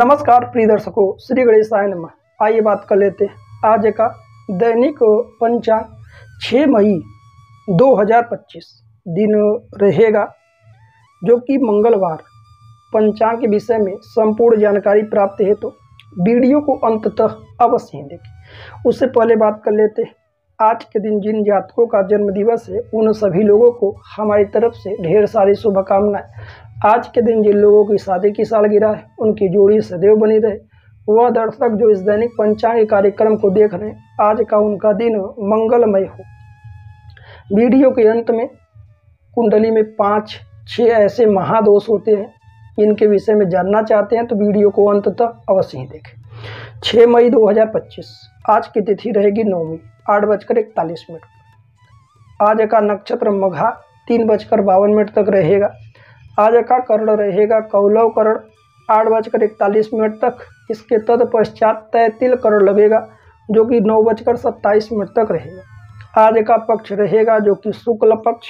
नमस्कार प्रिय दर्शकों, श्री गणेशाय नमः। आइए बात कर लेते हैं आज का दैनिक पंचांग 6 मई 2025 दिन रहेगा, जो कि मंगलवार। पंचांग के विषय में संपूर्ण जानकारी प्राप्त है तो वीडियो को अंत तक अवश्य ही देखें। उससे पहले बात कर लेते हैं आज के दिन जिन जातकों का जन्म दिवस है उन सभी लोगों को हमारी तरफ से ढेर सारी शुभकामनाएं। आज के दिन जिन लोगों की शादी की सालगिरह है उनकी जोड़ी सदैव बनी रहे। वह दर्शक जो इस दैनिक पंचांग कार्यक्रम को देख रहे हैं, आज का उनका दिन मंगलमय हो। वीडियो के अंत में कुंडली में 5-6 ऐसे महादोष होते हैं, इनके विषय में जानना चाहते हैं तो वीडियो को अंत तक अवश्य ही देखें। 6 मई 2025 आज की तिथि रहेगी नवमी 8:41। आज का नक्षत्र मघा 3:52 तक रहेगा। आज का कर्ण रहेगा कौलव कर्ण 8:41 तक। इसके तत्पश्चात तैतिल कर्ण लगेगा जो कि 9:27 तक रहेगा। आज का पक्ष रहेगा जो कि शुक्ल पक्ष।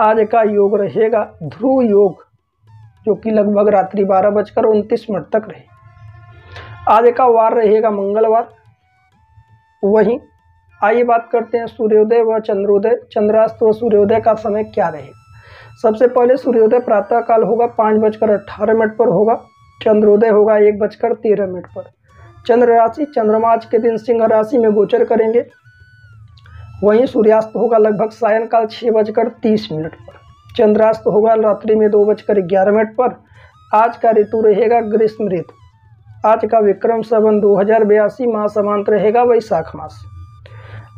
आज का योग रहेगा ध्रुव योग जो कि लगभग रात्रि 12:29 तक रहेगा। आज का वार रहेगा मंगलवार। वहीं आइए बात करते हैं सूर्योदय व चंद्रोदय, चंद्रास्त व सूर्योदय का समय क्या रहेगा। सबसे पहले सूर्योदय प्रातः काल होगा 5:18 पर होगा। चंद्रोदय होगा 1:13 पर। चंद्र राशि चंद्रमा आज के दिन सिंह राशि में गोचर करेंगे। वहीं सूर्यास्त होगा लगभग सायंकाल 6:30 पर। चंद्रास्त होगा रात्रि में 2:11 पर। आज का ऋतु रहेगा ग्रीष्म ऋतु। आज का विक्रम संवत 2082 माह समांत रहेगा वैशाख मास।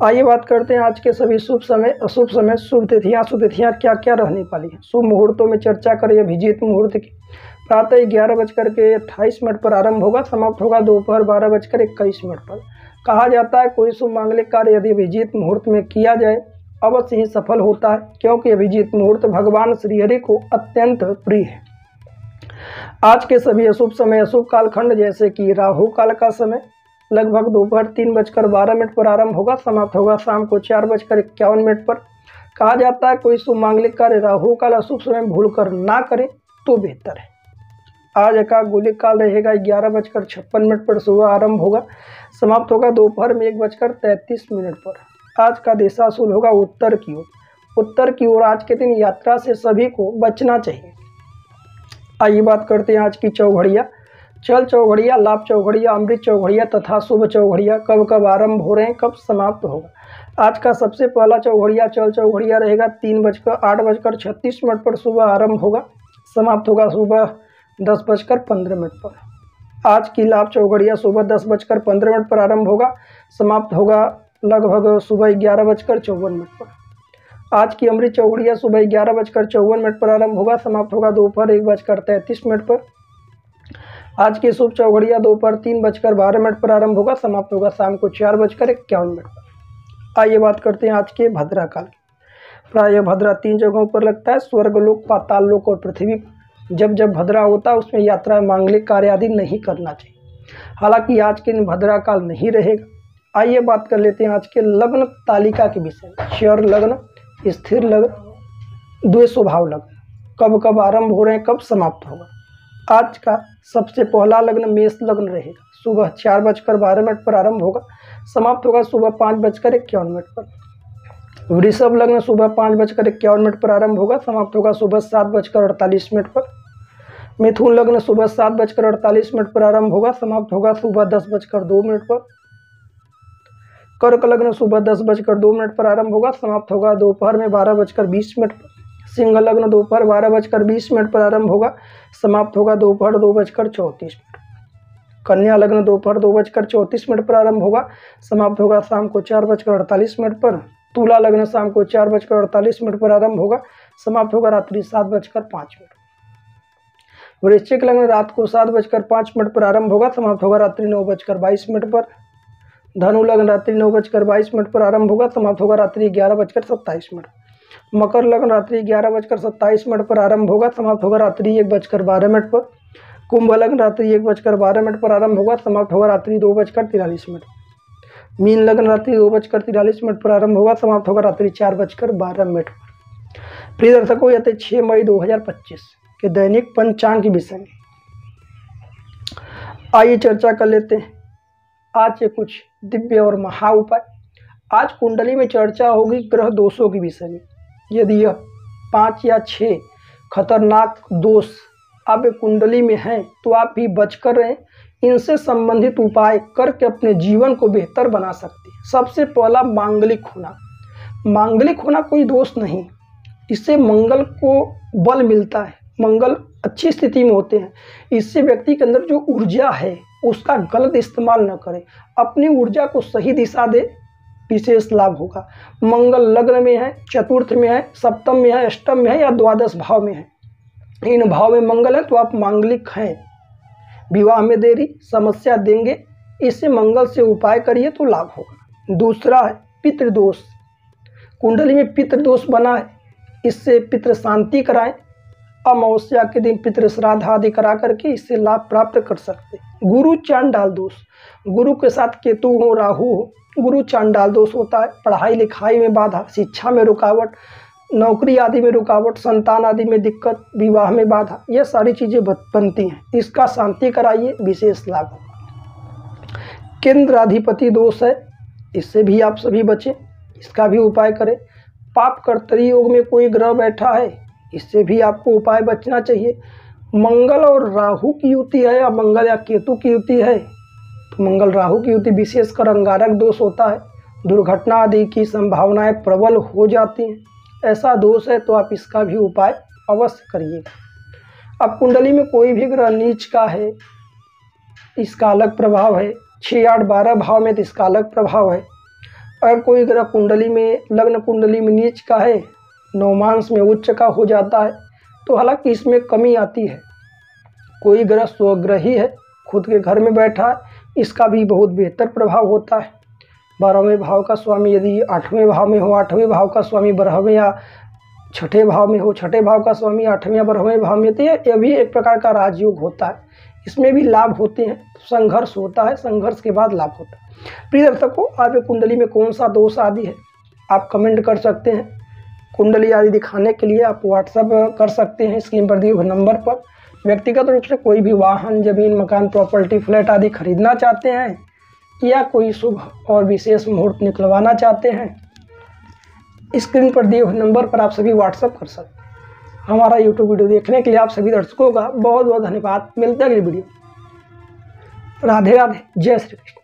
आइए बात करते हैं आज के सभी शुभ समय, अशुभ समय, शुभ तिथियां, सुतिथियां क्या क्या रहने वाली हैं। शुभ मुहूर्तों में चर्चा करें अभिजीत मुहूर्त की। प्रातः 11:28 पर आरंभ होगा, समाप्त होगा दोपहर 12:21 पर। कहा जाता है कोई शुभ मांगलिक कार्य यदि अभिजीत मुहूर्त में किया जाए अवश्य ही सफल होता है, क्योंकि अभिजीत मुहूर्त भगवान श्रीहरि को अत्यंत प्रिय है। आज के सभी अशुभ समय, अशुभ कालखंड जैसे कि राहु काल का समय लगभग दोपहर 3:12 पर आरंभ होगा, समाप्त होगा शाम को 4:51 पर। कहा जाता है कोई शुभ मांगलिक कार्य राहु काल अशुभ समय भूलकर ना करें तो बेहतर है। आज का गुलिक काल रहेगा 11:56 पर सुबह आरंभ होगा, समाप्त होगा दोपहर में 1:33 पर। आज का दिशाशूल होगा उत्तर की ओर। उत्तर की ओर आज के दिन यात्रा से सभी को बचना चाहिए। आइए बात करते हैं आज की चौघड़िया। चल चौघड़िया, लाभ चौघड़िया, अमृत चौघड़िया तथा शुभ चौघड़िया कब कब आरंभ हो रहे हैं, कब समाप्त होगा। आज का सबसे पहला चौघड़िया चल चौघड़िया रहेगा 8:36 पर सुबह आरंभ होगा, समाप्त होगा सुबह 10:15 पर। आज की लाभ चौघड़िया सुबह 10:15 पर आरंभ होगा, समाप्त होगा लगभग सुबह 11:54 पर। आज की अमृत चौघड़िया सुबह 11:54 पर आरंभ होगा, समाप्त होगा दोपहर 1:33 पर। आज की शुभ चौघड़िया दोपहर 3:12 पर आरंभ होगा, समाप्त होगा शाम को 4:51 पर। आइए बात करते हैं आज के भद्रा काल की। प्रायः भद्रा 3 जगहों पर लगता है, स्वर्गलोक, पाताल लोक और पृथ्वी। जब जब भद्रा होता है उसमें यात्रा, मांगलिक कार्य आदि नहीं करना चाहिए। हालांकि आज के दिन भद्रा काल नहीं रहेगा। आइए बात कर लेते हैं आज के लग्न तालिका के विषय में। क्षर लग्न, स्थिर लग्न, द्वय स्वभाव लग्न कब कब आरंभ हो रहे हैं, कब समाप्त होगा। आज का सबसे पहला लग्न मेष लग्न रहेगा। सुबह 4:12 पर आरंभ होगा, समाप्त होगा सुबह 5:51 पर। वृषभ लग्न सुबह 5:51 पर आरंभ होगा, समाप्त होगा सुबह 7:48 पर। मिथुन लग्न सुबह 7:48 पर आरंभ होगा, समाप्त होगा सुबह 10:02 पर। कर्क लग्न सुबह 10:02 पर आरंभ होगा, समाप्त होगा दोपहर में 12:20 पर। सिंह लग्न दोपहर 12:20 पर आरंभ होगा, समाप्त होगा दोपहर 2:34 पर। कन्या लग्न दोपहर 2:34 पर आरंभ होगा, समाप्त होगा शाम को 4:48 पर। तुला लग्न शाम को 4:48 पर आरंभ होगा, समाप्त होगा रात्रि 7:05 पर। वृश्चिक लग्न रात को 7:05 पर आरंभ होगा, समाप्त होगा रात्रि 9:22 पर। धनु लग्न रात्रि 9:22 पर आरंभ होगा, समाप्त होगा रात्रि 11:27। मकर लग्न रात्रि 11:27 पर आरंभ होगा, समाप्त होगा रात्रि 1:12 पर। कुंभ लग्न रात्रि 1:12 पर आरंभ होगा, समाप्त होगा रात्रि 2:43। मीन लग्न रात्रि 2:43 पर आरंभ होगा, समाप्त होगा रात्रि 4:12 पर। प्रिय दर्शकों, यह थे 6 मई 2025 के दैनिक पंचांग के विषय में। आइए चर्चा कर लेते हैं आज के कुछ दिव्य और महा उपाय। आज कुंडली में चर्चा होगी ग्रह दोषों के विषय में। यदि यह 5 या 6 खतरनाक दोष आपके कुंडली में हैं तो आप भी बचकर रहें। इनसे संबंधित उपाय करके अपने जीवन को बेहतर बना सकते हैं। सबसे पहला, मांगलिक होना। मांगलिक होना कोई दोष नहीं, इससे मंगल को बल मिलता है, मंगल अच्छी स्थिति में होते हैं। इससे व्यक्ति के अंदर जो ऊर्जा है उसका गलत इस्तेमाल न करें, अपनी ऊर्जा को सही दिशा दे, विशेष लाभ होगा। मंगल लग्न में है, चतुर्थ में है, सप्तम में है, अष्टम में है या द्वादश भाव में है, इन भाव में मंगल है तो आप मांगलिक हैं। विवाह में देरी समस्या देंगे, इससे मंगल से उपाय करिए तो लाभ होगा। दूसरा है पितृदोष। कुंडली में पितृदोष बना है, इससे पितृ शांति कराएं। अमावस्या के दिन पितृ श्राद्ध आदि करा करके इससे लाभ प्राप्त कर सकते हैं। गुरु चांडाल दोष, गुरु के साथ केतु हो, राहु हो, गुरु चांडाल दोष होता है। पढ़ाई लिखाई में बाधा, शिक्षा में रुकावट, नौकरी आदि में रुकावट, संतान आदि में दिक्कत, विवाह में बाधा, ये सारी चीज़ें बनती हैं। इसका शांति कराइए, विशेष लाभ होगा। केंद्राधिपति दोष है, इससे भी आप सभी बचें, इसका भी उपाय करें। पाप कर्तरी योग में कोई ग्रह बैठा है, इससे भी आपको उपाय बचना चाहिए। मंगल और राहु की युति है या मंगल या केतु की युति है तो मंगल राहु की युति विशेषकर अंगारक दोष होता है। दुर्घटना आदि की संभावनाएं प्रबल हो जाती हैं। ऐसा दोष है तो आप इसका भी उपाय अवश्य करिएगा। अब कुंडली में कोई भी ग्रह नीच का है, इसका अलग प्रभाव है। 6, 8, 12 भाव में तो इसका अलग प्रभाव है। अगर कोई ग्रह कुंडली में, लग्न कुंडली में नीच का है, नवमांश में उच्च का हो जाता है तो हालांकि इसमें कमी आती है। कोई ग्रह स्वग्रही है, खुद के घर में बैठा है, इसका भी बहुत बेहतर प्रभाव होता है। 12वें भाव का स्वामी यदि 8वें भाव में हो, 8वें भाव का स्वामी 12वें या 6ठे भाव में हो, 6ठे भाव का स्वामी 8वें या 12वें भाव में, तो यह भी एक प्रकार का राजयोग होता है। इसमें भी लाभ होते हैं, संघर्ष होता है, संघर्ष के बाद लाभ होता है। प्रिय दर्शकों, आपके कुंडली में कौन सा दोष आदि है आप कमेंट कर सकते हैं। कुंडली आदि दिखाने के लिए आप व्हाट्सएप कर सकते हैं स्क्रीन पर दिए हुए नंबर पर। व्यक्तिगत रूप से कोई भी वाहन, जमीन, मकान, प्रॉपर्टी, फ्लैट आदि खरीदना चाहते हैं या कोई शुभ और विशेष मुहूर्त निकलवाना चाहते हैं, स्क्रीन पर दिए हुए नंबर पर आप सभी व्हाट्सएप कर सकते हैं। हमारा यूट्यूब वीडियो देखने के लिए आप सभी दर्शकों का बहुत बहुत धन्यवाद। मिलते हैं अगली वीडियो। राधे राधे, जय श्री कृष्ण।